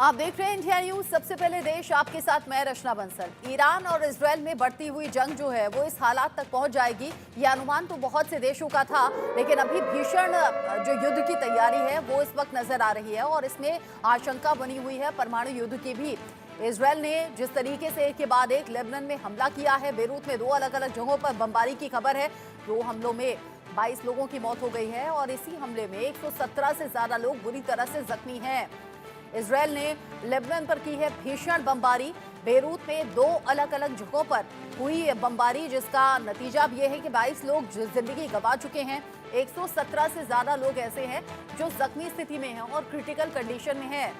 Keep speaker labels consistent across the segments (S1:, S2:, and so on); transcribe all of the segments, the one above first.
S1: आप देख रहे हैं इंडिया न्यूज। सबसे पहले देश आपके साथ मैं रचना बंसल। ईरान और इजरायल में बढ़ती हुई जंग जो है वो इस हालात तक पहुंच जाएगी, ये अनुमान तो बहुत से देशों का था, लेकिन अभी भीषण जो युद्ध की तैयारी है वो इस वक्त नजर आ रही है और इसमें आशंका बनी हुई है परमाणु युद्ध की भी। इजरायल ने जिस तरीके से एक के बाद एक लेबनान में हमला किया है, बेरूत में 2 अलग अलग जगहों पर बमबारी की खबर है। 2 हमलों में 22 लोगों की मौत हो गई है और इसी हमले में 117 से ज्यादा लोग बुरी तरह से जख्मी हैं। इजरायल ने लेबनान पर की है भीषण बमबारी। बेरूत में 2 अलग अलग जगहों पर हुई बमबारी, जिसका नतीजा अब यह है कि 22 लोग जिंदगी गंवा चुके हैं। 117 से ज्यादा लोग ऐसे हैं जो जख्मी स्थिति में हैं और क्रिटिकल कंडीशन में हैं।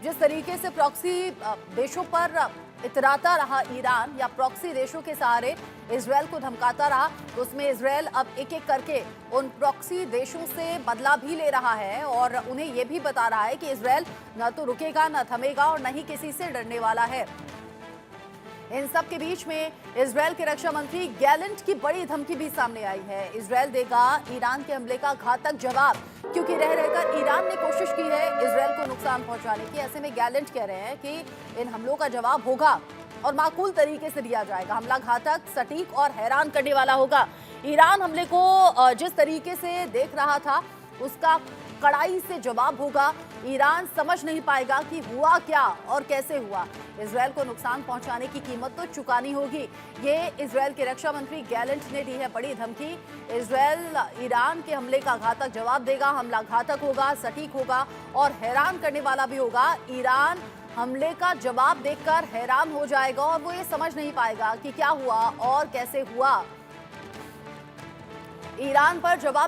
S1: जिस तरीके से प्रॉक्सी देशों पर इतराता रहा ईरान या प्रॉक्सी देशों के सहारे इजरायल को धमकाता रहा, तो उसमें इजरायल अब एक एक करके उन प्रॉक्सी देशों से बदला भी ले रहा है और उन्हें यह भी बता रहा है कि इजरायल न तो रुकेगा, न थमेगा और न ही किसी से डरने वाला है। इन सब के बीच में इजरायल के रक्षा मंत्री गैलेंट की बड़ी धमकी भी सामने आई है। इजरायल देगा ईरान के हमले का घातक जवाब, क्योंकि रह रहकर ईरान ने कोशिश की है इजरायल को नुकसान पहुंचाने की। ऐसे में गैलेंट कह रहे हैं कि इन हमलों का जवाब होगा और माकूल तरीके से दिया जाएगा। हमला घातक, सटीक और हैरान करने वाला होगा। ईरान हमले को जिस तरीके से देख रहा था उसका कड़ाई से जवाब होगा। ईरान समझ नहीं पाएगा कि हुआ क्या और कैसे हुआ। इजरायल को नुकसान पहुंचाने की कीमत तो चुकानी होगी। ये इजरायल के रक्षा मंत्री गैलेंट ने दी है बड़ी धमकी। इजरायल ईरान के हमले का घातक जवाब देगा। हमला घातक होगा, सटीक होगा और हैरान करने वाला भी होगा। ईरान हमले का जवाब देखकर हैरान हो जाएगा और वो ये समझ नहीं पाएगा कि क्या हुआ और कैसे हुआ। ईरान पर जवाब